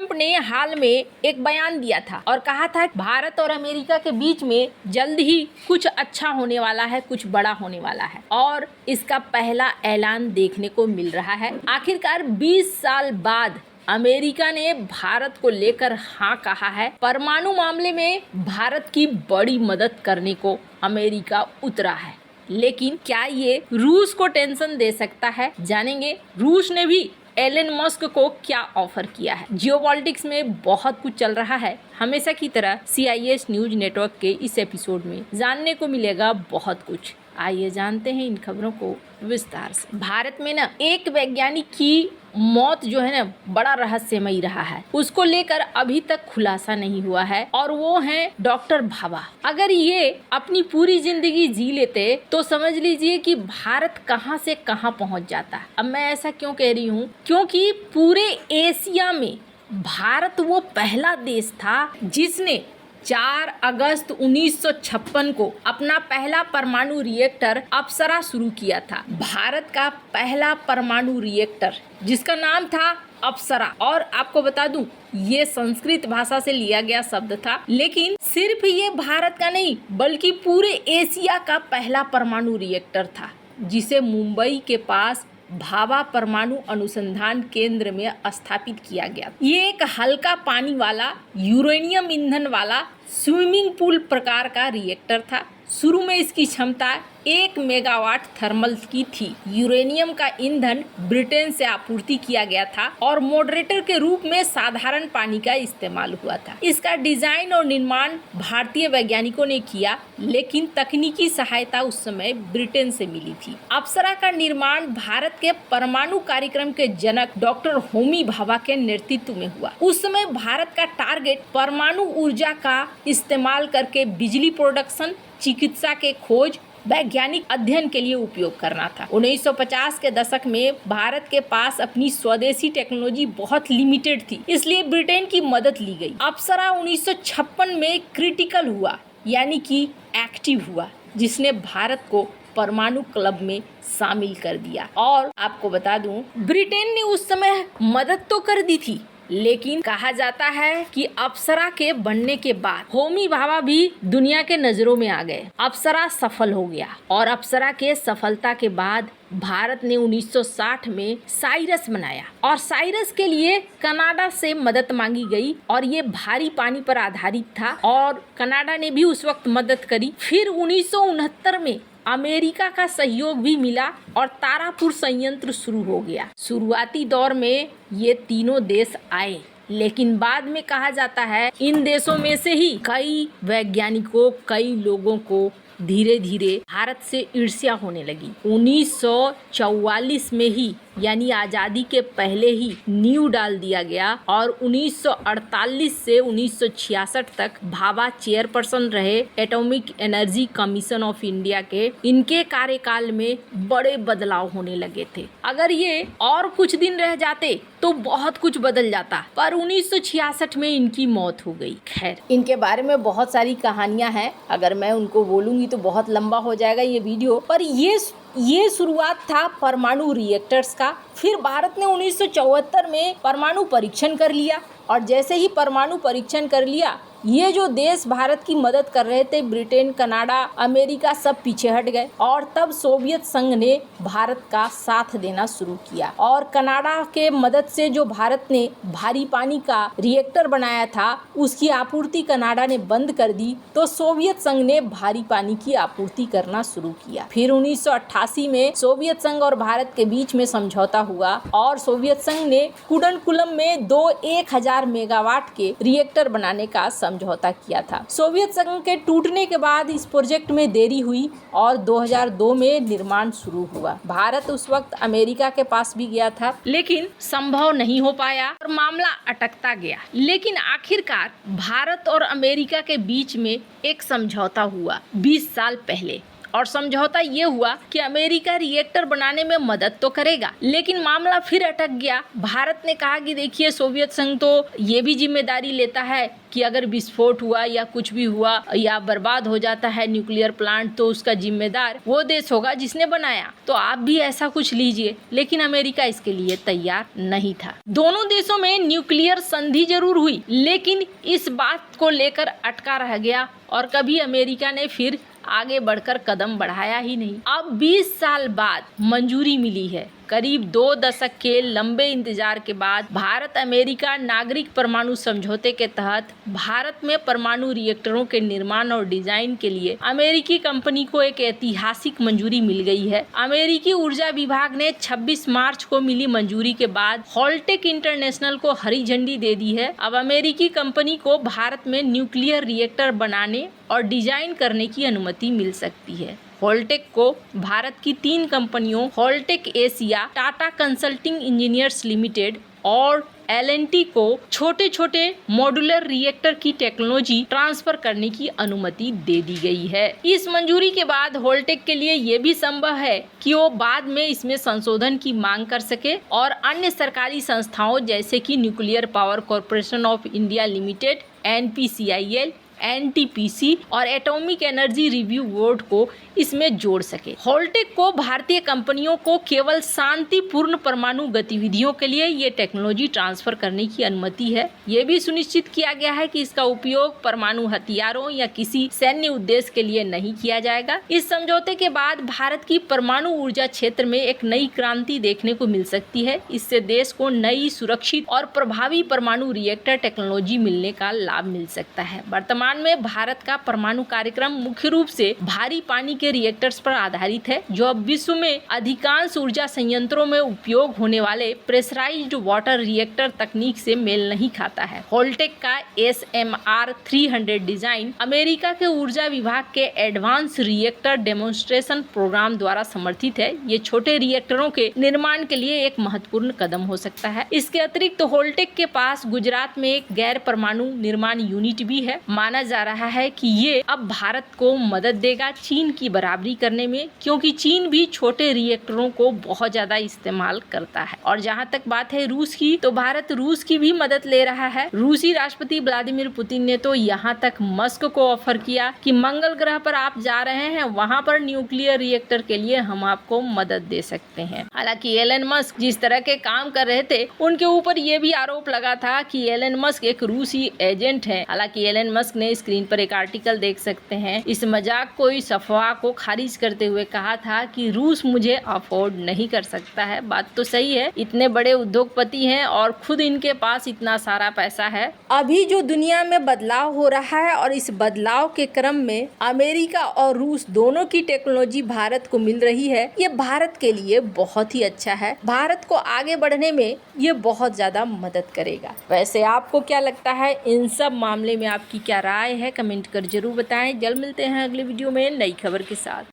Trump ने हाल में एक बयान दिया था और कहा था कि भारत और अमेरिका के बीच में जल्द ही कुछ अच्छा होने वाला है, कुछ बड़ा होने वाला है और इसका पहला ऐलान देखने को मिल रहा है। आखिरकार 20 साल बाद अमेरिका ने भारत को लेकर हाँ कहा है। परमाणु मामले में भारत की बड़ी मदद करने को अमेरिका उतरा है, लेकिन क्या ये रूस को टेंशन दे सकता है? जानेंगे रूस ने भी एलन मस्क को क्या ऑफर किया है। जियोपॉलिटिक्स में बहुत कुछ चल रहा है। हमेशा की तरह CIS न्यूज नेटवर्क के इस एपिसोड में जानने को मिलेगा बहुत कुछ। आइए जानते हैं इन खबरों को विस्तार से। भारत में ना एक वैज्ञानिक की मौत जो है ना बड़ा रहस्यमयी रहा है, उसको लेकर अभी तक खुलासा नहीं हुआ है और वो है डॉक्टर भाभा। अगर ये अपनी पूरी जिंदगी जी लेते तो समझ लीजिए कि भारत कहां से कहां पहुंच जाता। अब मैं ऐसा क्यों कह रही हूँ, क्योंकि पूरे एशिया में भारत वो पहला देश था जिसने 4 अगस्त 1956 को अपना पहला परमाणु रिएक्टर अप्सरा शुरू किया था। भारत का पहला परमाणु रिएक्टर जिसका नाम था अप्सरा, और आपको बता दूं ये संस्कृत भाषा से लिया गया शब्द था, लेकिन सिर्फ ये भारत का नहीं बल्कि पूरे एशिया का पहला परमाणु रिएक्टर था जिसे मुंबई के पास भाभा परमाणु अनुसंधान केंद्र में स्थापित किया गया। ये एक हल्का पानी वाला यूरेनियम ईंधन वाला स्विमिंग पूल प्रकार का रिएक्टर था। शुरू में इसकी क्षमता 1 मेगावाट थर्मल की थी। यूरेनियम का ईंधन ब्रिटेन से आपूर्ति किया गया था और मॉडरेटर के रूप में साधारण पानी का इस्तेमाल हुआ था। इसका डिजाइन और निर्माण भारतीय वैज्ञानिकों ने किया, लेकिन तकनीकी सहायता उस समय ब्रिटेन से मिली थी। अप्सरा का निर्माण भारत के परमाणु कार्यक्रम के जनक डॉक्टर होमी भाभा के नेतृत्व में हुआ। उस समय भारत का टारगेट परमाणु ऊर्जा का इस्तेमाल करके बिजली प्रोडक्शन, चिकित्सा के खोज, वैज्ञानिक अध्ययन के लिए उपयोग करना था। 1950 के दशक में भारत के पास अपनी स्वदेशी टेक्नोलॉजी बहुत लिमिटेड थी, इसलिए ब्रिटेन की मदद ली गई। अप्सरा 1956 में क्रिटिकल हुआ यानी कि एक्टिव हुआ, जिसने भारत को परमाणु क्लब में शामिल कर दिया। और आपको बता दूं ब्रिटेन ने उस समय मदद तो कर दी थी, लेकिन कहा जाता है कि अप्सरा के बनने के बाद होमी भाभा भी दुनिया के नजरों में आ गए। अप्सरा सफल हो गया और अप्सरा के सफलता के बाद भारत ने 1960 में साइरस बनाया और साइरस के लिए कनाडा से मदद मांगी गई और ये भारी पानी पर आधारित था और कनाडा ने भी उस वक्त मदद करी। फिर 1969 में अमेरिका का सहयोग भी मिला और तारापुर संयंत्र शुरू हो गया। शुरुआती दौर में ये तीनों देश आए, लेकिन बाद में कहा जाता है इन देशों में से ही कई वैज्ञानिकों, कई लोगों को धीरे धीरे भारत से ईर्ष्या होने लगी। 1944 में ही यानी आज़ादी के पहले ही नींव डाल दिया गया और 1948 से 1966 तक भाभा चेयरपर्सन रहे atomic energy commission of India के। इनके कार्यकाल में बड़े बदलाव होने लगे थे। अगर ये और कुछ दिन रह जाते तो बहुत कुछ बदल जाता, पर 1966 में इनकी मौत हो गई। खैर, इनके बारे में बहुत सारी कहानियां हैं, अगर मैं उनको बोलूंगी तो बहुत लंबा हो जाएगा ये वीडियो। पर ये शुरुआत था परमाणु रिएक्टर्स का। फिर भारत ने 1974 में परमाणु परीक्षण कर लिया और जैसे ही परमाणु परीक्षण कर लिया, ये जो देश भारत की मदद कर रहे थे, ब्रिटेन, कनाडा, अमेरिका, सब पीछे हट गए और तब सोवियत संघ ने भारत का साथ देना शुरू किया। और कनाडा के मदद से जो भारत ने भारी पानी का रिएक्टर बनाया था, उसकी आपूर्ति कनाडा ने बंद कर दी, तो सोवियत संघ ने भारी पानी की आपूर्ति करना शुरू किया। फिर 1988 में सोवियत संघ और भारत के बीच में समझौता हुआ और सोवियत संघ ने कुडनकुलम में 1000 मेगावाट के रिएक्टर बनाने का समझौता किया था। सोवियत संघ के टूटने के बाद इस प्रोजेक्ट में देरी हुई और 2002 में निर्माण शुरू हुआ। भारत उस वक्त अमेरिका के पास भी गया था, लेकिन संभव नहीं हो पाया और मामला अटकता गया। लेकिन आखिरकार भारत और अमेरिका के बीच में एक समझौता हुआ 20 साल पहले और समझौता ये हुआ कि अमेरिका रिएक्टर बनाने में मदद तो करेगा, लेकिन मामला फिर अटक गया। भारत ने कहा कि देखिए सोवियत संघ तो ये भी जिम्मेदारी लेता है कि अगर विस्फोट हुआ या कुछ भी हुआ या बर्बाद हो जाता है न्यूक्लियर प्लांट तो उसका जिम्मेदार वो देश होगा जिसने बनाया, तो आप भी ऐसा कुछ लीजिए। लेकिन अमेरिका इसके लिए तैयार नहीं था। दोनों देशों में न्यूक्लियर संधि जरूर हुई, लेकिन इस बात को लेकर अटका रह गया और कभी अमेरिका ने फिर आगे बढ़कर कदम बढ़ाया ही नहीं। अब 20 साल बाद मंजूरी मिली है। करीब 2 दशक के लंबे इंतजार के बाद भारत अमेरिका नागरिक परमाणु समझौते के तहत भारत में परमाणु रिएक्टरों के निर्माण और डिजाइन के लिए अमेरिकी कंपनी को एक ऐतिहासिक मंजूरी मिल गई है। अमेरिकी ऊर्जा विभाग ने 26 मार्च को मिली मंजूरी के बाद होल्टेक इंटरनेशनल को हरी झंडी दे दी है। अब अमेरिकी कंपनी को भारत में न्यूक्लियर रिएक्टर बनाने और डिजाइन करने की अनुमति मिल सकती है। होल्टेक को भारत की 3 कंपनियों Holtec Asia, Tata consulting engineers limited और L&T को छोटे छोटे मॉड्यूलर रिएक्टर की टेक्नोलॉजी ट्रांसफर करने की अनुमति दे दी गई है। इस मंजूरी के बाद होल्टेक के लिए ये भी संभव है कि वो बाद में इसमें संशोधन की मांग कर सके और अन्य सरकारी संस्थाओं जैसे कि nuclear power corporation of India limited, NPCIL, NTPC और एटॉमिक एनर्जी रिव्यू बोर्ड को इसमें जोड़ सके। होल्टेक को भारतीय कंपनियों को केवल शांतिपूर्ण परमाणु गतिविधियों के लिए ये टेक्नोलॉजी ट्रांसफर करने की अनुमति है। ये भी सुनिश्चित किया गया है कि इसका उपयोग परमाणु हथियारों या किसी सैन्य उद्देश्य के लिए नहीं किया जाएगा। इस समझौते के बाद भारत की परमाणु ऊर्जा क्षेत्र में एक नई क्रांति देखने को मिल सकती है। इससे देश को नई, सुरक्षित और प्रभावी परमाणु रिएक्टर टेक्नोलॉजी मिलने का लाभ मिल सकता है। वर्तमान में भारत का परमाणु कार्यक्रम मुख्य रूप से भारी पानी के रिएक्टर्स पर आधारित है, जो अब विश्व में अधिकांश ऊर्जा संयंत्रों में उपयोग होने वाले प्रेशराइज्ड वाटर रिएक्टर तकनीक से मेल नहीं खाता है। होल्टेक का SMR 300 डिजाइन अमेरिका के ऊर्जा विभाग के एडवांस रिएक्टर डेमोन्स्ट्रेशन प्रोग्राम द्वारा समर्थित है। ये छोटे रिएक्टरों के निर्माण के लिए एक महत्वपूर्ण कदम हो सकता है। इसके अतिरिक्त होल्टेक के पास गुजरात में एक गैर परमाणु निर्माण यूनिट भी है। माना जा रहा है कि ये अब भारत को मदद देगा चीन की बराबरी करने में, क्योंकि चीन भी छोटे रिएक्टरों को बहुत ज्यादा इस्तेमाल करता है। और जहां तक बात है रूस की, तो भारत रूस की भी मदद ले रहा है। रूसी राष्ट्रपति व्लादिमीर पुतिन ने तो यहां तक मस्क को ऑफर किया कि मंगल ग्रह पर आप जा रहे हैं, वहां पर न्यूक्लियर रिएक्टर के लिए हम आपको मदद दे सकते हैं। हालांकि एलन मस्क जिस तरह के काम कर रहे थे, उनके ऊपर यह भी आरोप लगा था कि एलन मस्क एक रूसी एजेंट है। हालांकि एलन मस्क ने स्क्रीन पर एक आर्टिकल देख सकते हैं, इस मजाक को, इस अफवाह को खारिज करते हुए कहा था कि रूस मुझे अफोर्ड नहीं कर सकता है। बात तो सही है, इतने बड़े उद्योगपति हैं और खुद इनके पास इतना सारा पैसा है। अभी जो दुनिया में बदलाव हो रहा है और इस बदलाव के क्रम में अमेरिका और रूस दोनों की टेक्नोलॉजी भारत को मिल रही है, ये भारत के लिए बहुत ही अच्छा है। भारत को आगे बढ़ने में ये बहुत ज्यादा मदद करेगा। वैसे आपको क्या लगता है, इन सब मामले में आपकी क्या राय है, कमेंट कर जरूर बताएं। जल्द मिलते हैं अगले वीडियो में नई खबर के साथ।